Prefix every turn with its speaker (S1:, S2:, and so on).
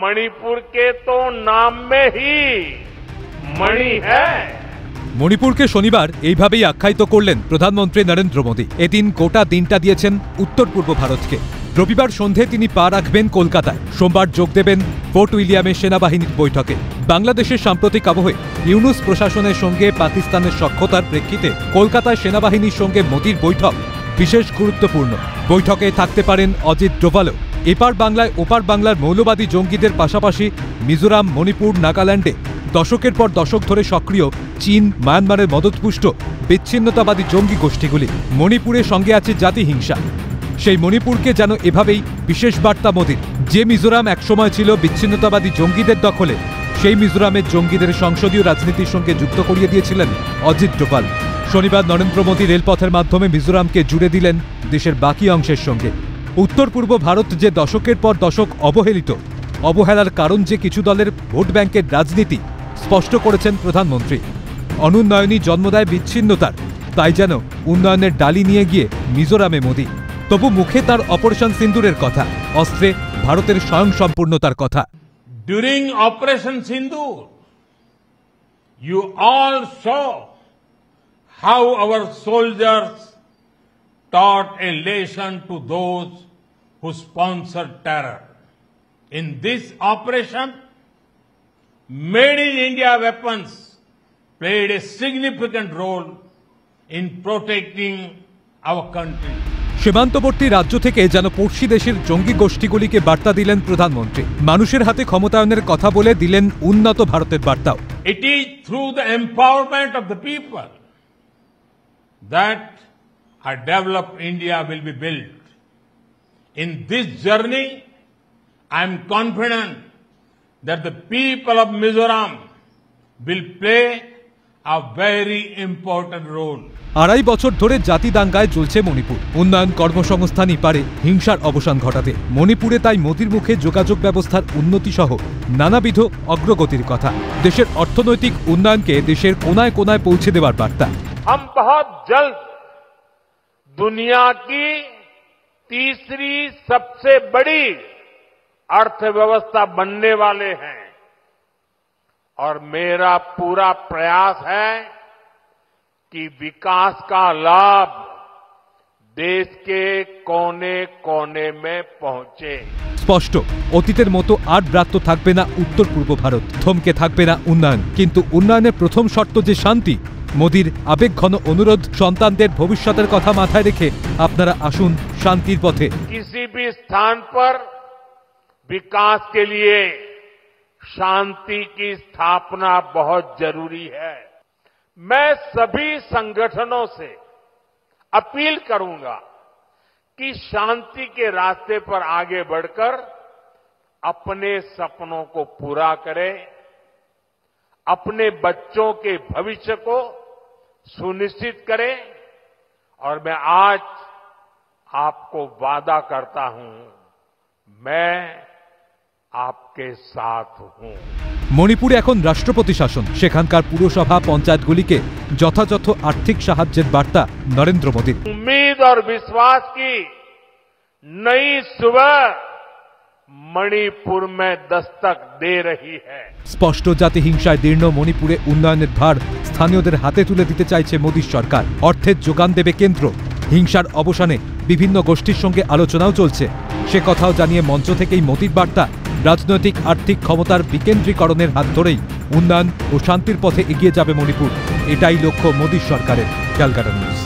S1: मणिपुर के तो नाम में ही मणि है।
S2: মণিপুরকে শনিবার এইভাবেই আখ্যায়িত করলেন প্রধানমন্ত্রী নরেন্দ্র মোদী। এদিন গোটা দিনটা দিয়েছেন উত্তর পূর্ব ভারতকে। রবিবার সন্ধে তিনি পা রাখবেন কলকাতায়। সোমবার যোগ দেবেন ফোর্ট উইলিয়ামের সেনাবাহিনীর বৈঠকে। বাংলাদেশের সাম্প্রতিক আবহে ইউনুস প্রশাসনের সঙ্গে পাকিস্তানের সখ্যতার প্রেক্ষিতে কলকাতায় সেনাবাহিনীর সঙ্গে মোদীর বৈঠক বিশেষ গুরুত্বপূর্ণ। বৈঠকে থাকতে পারেন অজিত ডোভালও। এপার বাংলায় ওপার বাংলার মৌলবাদী জঙ্গিদের পাশাপাশি মিজোরাম, মণিপুর, নাগাল্যান্ডে দশকের পর দশক ধরে সক্রিয় চীন, মায়ানমারের মদতপুষ্ট বিচ্ছিন্নতাবাদী জঙ্গি গোষ্ঠীগুলি। মণিপুরের সঙ্গে আছে জাতিহিংসা। সেই মণিপুরকে যেন এভাবেই বিশেষ বার্তা মোদীর। যে মিজোরাম একসময় ছিল বিচ্ছিন্নতাবাদী জঙ্গিদের দখলে, সেই মিজোরামের জঙ্গিদের সংসদীয় রাজনীতির সঙ্গে যুক্ত করিয়ে দিয়েছিলেন অজিত ডোভাল। শনিবার নরেন্দ্র মোদী রেলপথের মাধ্যমে মিজোরামকে জুড়ে দিলেন দেশের বাকি অংশের সঙ্গে। উত্তর পূর্ব ভারত যে দশকের পর দশক অবহেলিত, অবহেলার কারণ যে কিছু দলের ভোট ব্যাংকের রাজনীতি স্পষ্ট করেছেন প্রধানমন্ত্রী। অনুন্নয়নই জন্ম দেয় বিচ্ছিন্নতার, তাই যেন উন্নয়নের ডালি নিয়ে গিয়ে মিজোরামে মোদী। তবু মুখে তার অপারেশন সিন্দুরের কথা, অস্ত্রে ভারতের স্বয়ংসম্পূর্ণতার কথা।
S1: During Operation Sindoor, you all saw how our soldiers taught a lesson to those who sponsored terror. In this operation, Made in India weapons played a significant role in protecting our country.
S2: সীমান্তবর্তী রাজ্য থেকে যেন পড়শি দেশের জঙ্গি গোষ্ঠীগুলিকে বার্তা দিলেন প্রধানমন্ত্রী। মানুষের হাতে ক্ষমতায়নের কথা বলে দিলেন উন্নত ভারতের বার্তাও।
S1: It is through the empowerment of the people that a developed India will be built. In this journey, I am confident that the people of Mizoram will play a very important role.
S2: আড়াই বছর ধরে জাতি দাঙ্গায় জ্বলছে মণিপুর। উন্নয়ন, কর্মসংস্থানই পারে হিংসার অবসান ঘটাতে। মণিপুরে তাই মোদীর মুখে যোগাযোগ ব্যবস্থার উন্নতি সহ নানাবিধ অগ্রগতির কথা। দেশের অর্থনৈতিক উন্নয়নকে দেশের কোনায় কোনায় পৌঁছে দেওয়ার বার্তা।
S1: हम बहुत जल्द दुनिया की तीसरी सबसे बड़ी अर्थव्यवस्था बनने वाले हैं और मेरा पूरा प्रयास है कि विकास का लाभ देश के कोने कोने में पहुंचे।
S2: স্পষ্ট, অতীতের মতো আর ব্রাত্য থাকবে না উত্তর পূর্ব ভারত, থমকে থাকবে না উন্নয়ন। কিন্তু উন্নয়নের প্রথম শর্ত যে শান্তি। মোদীর আবেগঘন অনুরোধ, সন্তানদের ভবিষ্যতের কথা মাথায় রেখে আপনারা আসুন শান্তির পথে।
S1: किसी भी स्थान पर विकास के लिए शांति की स्थापना बहुत जरूरी है। मैं सभी संगठनों से अपील करूंगा कि शांति के रास्ते पर आगे बढ़कर अपने सपनों को पूरा करें, अपने बच्चों के भविष्य को सुनिश्चित करें। और मैं आज आपको वादा करता हूं, मैं आपके साथ हूं।
S2: মণিপুরে এখন রাষ্ট্রপতি শাসন। সেখানকার পুরসভা, পঞ্চায়েতগুলিকে যথাযথ আর্থিক সাহায্যের বার্তা নরেন্দ্র মোদীর।
S1: उम्मीद और विश्वास की नई सुबह मणिपुर में दस्तक दे रही है।
S2: স্পষ্ট, জাতিহিংসায় দীর্ণ মণিপুরে উন্নয়নের ভার স্থানীয়দের হাতে তুলে দিতে চাইছে মোদীর সরকার। অর্থের যোগান দেবে কেন্দ্র। হিংসার অবসানে বিভিন্ন গোষ্ঠীর সঙ্গে আলোচনাও চলছে। সে কথাও জানিয়ে মঞ্চ থেকেই মোদীর বার্তা, রাজনৈতিক আর্থিক ক্ষমতার বিকেন্দ্রীকরণের হাত ধরেই উন্নয়ন ও শান্তির পথে এগিয়ে যাবে মণিপুর। এটাই লক্ষ্য মোদীর সরকারের। ক্যালকাটা নিউজ।